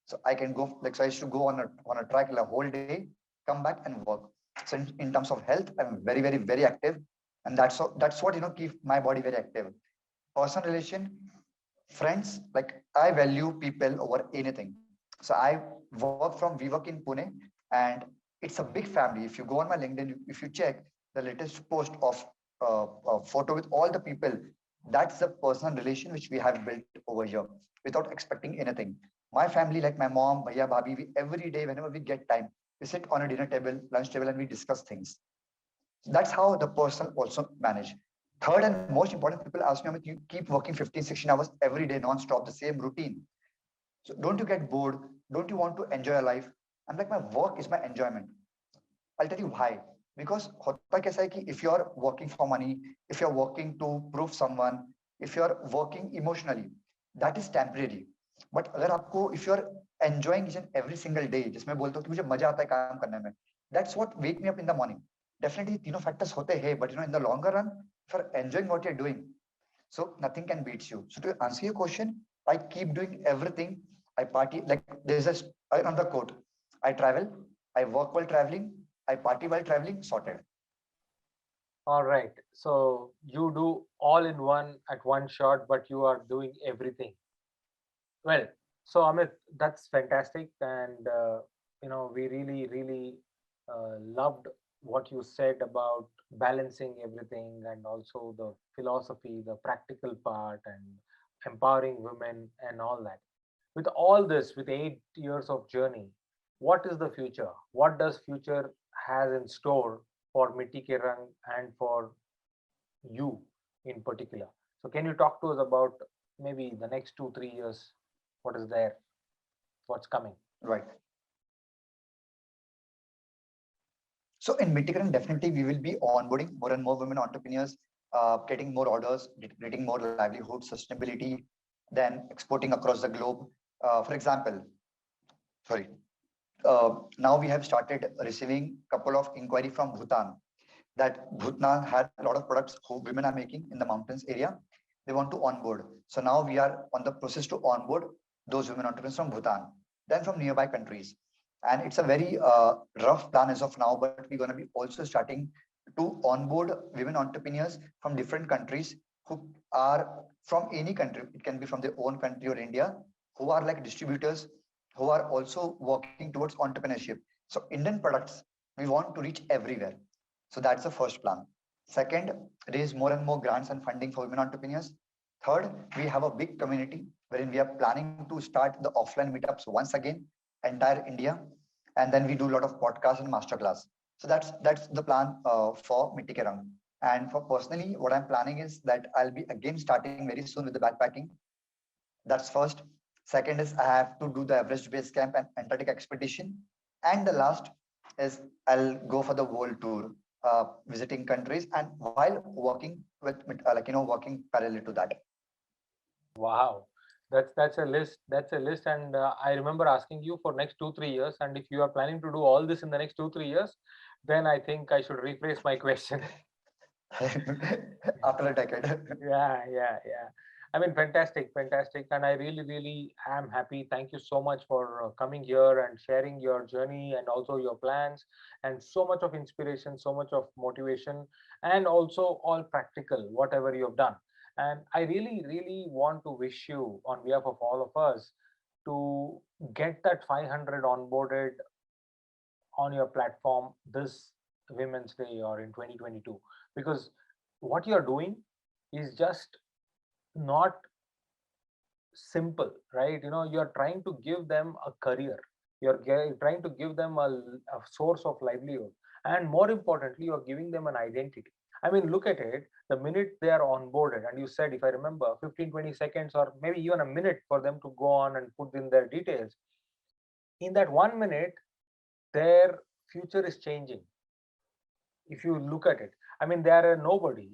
So I can go, like, so I used to go on a track like a whole day, come back and work. So in terms of health, I'm very, very, very active. And that's what, keep my body very active. Personal relation, friends, like I value people over anything. So we work in Pune, and it's a big family. If you go on my LinkedIn, if you check the latest post of a photo with all the people, that's the personal relation which we have built over here without expecting anything. My family, like my mom, bhaiya, bhabhi, we every day, whenever we get time, we sit on a dinner table, lunch table, and we discuss things. That's how the person also manage. Third and most important, people ask me, Amit, you keep working 15, 16 hours every day, non-stop, the same routine. So don't you get bored? Don't you want to enjoy your life? I'm like, my work is my enjoyment. I'll tell you why. Because hota kaisa hai ki if you're working for money, if you're working to prove someone, if you're working emotionally, that is temporary. But अगर आपको if you're enjoying each and every single day, जिसमें बोलते हो कि मुझे मजा आता है काम करने में, that's what wake me up in the morning. Definitely तीनों factors होते हैं, but in the longer run, if you're enjoying what you're doing, so nothing can beat you. So to answer your question, I keep doing everything. I party, like there's another quote: I travel, I work while traveling, I party while traveling, sorted. All right. So you do all in one at one shot, but you are doing everything. Well, so Amit, that's fantastic, and we really, really loved what you said about balancing everything, and also the philosophy, the practical part, and empowering women, and all that. With all this, with 8 years of journey, what is the future? What does future has in store for Mitti Ke Rang and for you in particular? So can you talk to us about maybe the next 2 3 years? What is there? What's coming? Right. So in Mitigaran, definitely we will be onboarding more and more women entrepreneurs, getting more orders, getting more livelihood, sustainability, then exporting across the globe. For example, sorry, now we have started receiving couple of inquiry from Bhutan, that Bhutan had a lot of products who women are making in the mountains area. They want to onboard. So now we are on the process to onboard those women entrepreneurs from Bhutan, then from nearby countries. And it's a very rough plan as of now, but we're going to be also starting to onboard women entrepreneurs from different countries who are from any country. It can be from their own country or India, who are like distributors, who are also working towards entrepreneurship. So Indian products, we want to reach everywhere. So that's the first plan. Second, raise more and more grants and funding for women entrepreneurs. Third, we have a big community wherein we are planning to start the offline meetups once again, entire India, and then we do a lot of podcasts and masterclass. So that's the plan for Mitti Ke Rang. And for personally, what I'm planning is that I'll be again starting very soon with the backpacking. That's first. Second is I have to do the Everest Base Camp and Antarctic expedition. And the last is I'll go for the world tour, visiting countries and while working working parallel to that. Wow, that's a list. That's a list, and I remember asking you for next 2 3 years. And if you are planning to do all this in the next 2 3 years, then I think I should rephrase my question. After a decade. Yeah, yeah, yeah. I mean, fantastic, fantastic. And I really, really am happy. Thank you so much for coming here and sharing your journey and also your plans and so much of inspiration, so much of motivation, and also all practical, whatever you have done. And I really, really want to wish you, on behalf of all of us, to get that 500 onboarded on your platform this Women's Day or in 2022, because what you're doing is just not simple, right? You're trying to give them a career, trying to give them a source of livelihood, and more importantly, you're giving them an identity. I mean, look at it. The minute they are onboarded, and you said, if I remember, 15, 20 seconds, or maybe even a minute for them to go on and put in their details, in that 1 minute, their future is changing. If you look at it, I mean, they are a nobody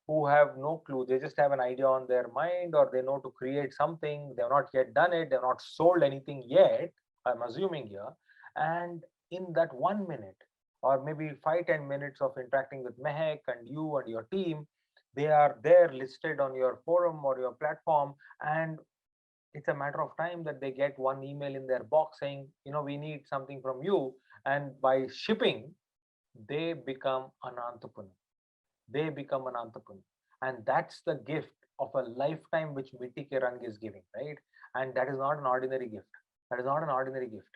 who have no clue. They just have an idea on their mind, or they know to create something. They've not yet done it. They've not sold anything yet, I'm assuming here. And in that 1 minute, or maybe 5, 10 minutes of interacting with Mehak and you and your team, they are there listed on your forum or your platform. And it's a matter of time that they get one email in their box saying, we need something from you. And by shipping, they become an entrepreneur. They become an entrepreneur. And that's the gift of a lifetime which Mitti Ke Rang is giving, right? And that is not an ordinary gift. That is not an ordinary gift.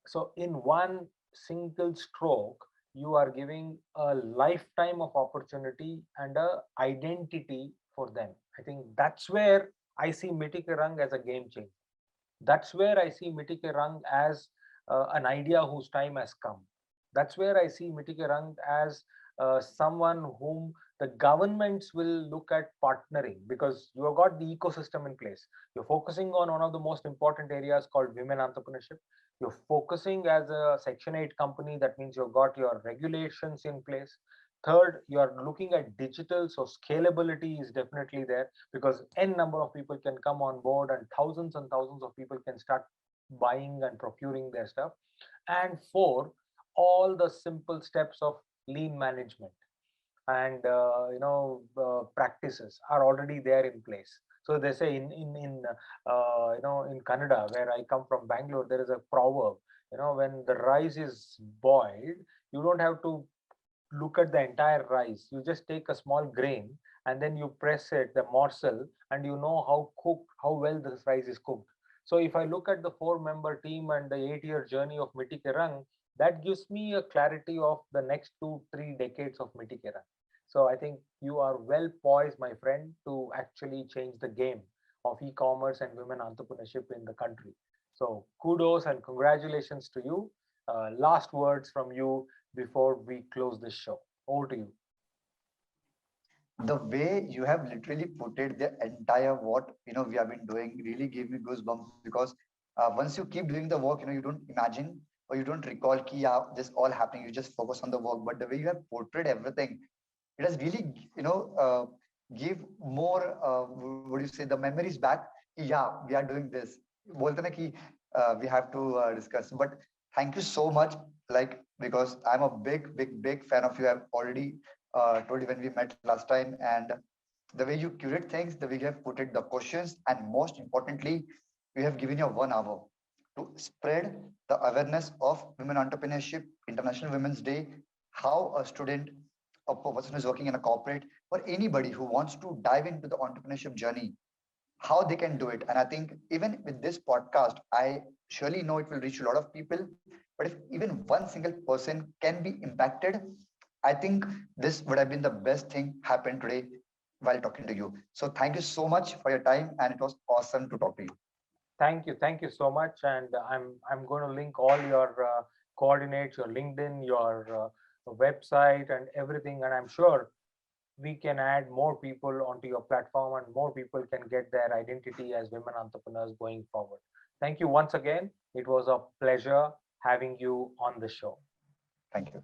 So, in one single stroke, you are giving a lifetime of opportunity and a identity for them. I think that's where I see Mitti Ke Rang as a game changer. That's where I see Mitti Ke Rang as an idea whose time has come. That's where I see Mitti Ke Rang as someone whom the governments will look at partnering, because you have got the ecosystem in place. You're focusing on one of the most important areas called women entrepreneurship. You're focusing as a Section 8 company. That means you've got your regulations in place. Third, you are looking at digital, so scalability is definitely there, because n number of people can come on board and thousands of people can start buying and procuring their stuff. And four, all the simple steps of lean management and practices are already there in place. So they say in Canada, where I come from, Bangalore, there is a proverb. When the rice is boiled, you don't have to look at the entire rice. You just take a small grain and then you press it, the morsel, and you know how well this rice is cooked. So if I look at the 4-member team and the 8-year journey of Mitti Ke Rang, that gives me a clarity of the next 2, 3 decades of Mitti Ke Rang. So I think you are well poised, my friend, to actually change the game of e-commerce and women entrepreneurship in the country. So kudos and congratulations to you. Last words from you before we close this show. Over to you. The way you have literally put it, the entire what we have been doing really gave me goosebumps, because once you keep doing the work, you don't imagine or you don't recall ki, yeah, this all happening. You just focus on the work. But the way you have portrayed everything, it has really give more what do you say, the memories back कि, yeah, we are doing this. बोलते ना कि we have to discuss. But thank you so much, like, because I'm a big fan of you. I've already told you when we met last time, and the way you curate things, the way you have put it, the questions, and most importantly, you have given your 1 hour to spread the awareness of women entrepreneurship, International Women's Day, how a student, a person who's working in a corporate, or anybody who wants to dive into the entrepreneurship journey, how they can do it. And I think even with this podcast, I surely know it will reach a lot of people. But if even one single person can be impacted, I think this would have been the best thing happened today while talking to you. So thank you so much for your time, and it was awesome to talk to you. Thank you so much. And I'm going to link all your coordinates, your LinkedIn, your website, and everything. And I'm sure we can add more people onto your platform, and more people can get their identity as women entrepreneurs going forward. Thank you once again. It was a pleasure having you on the show. Thank you.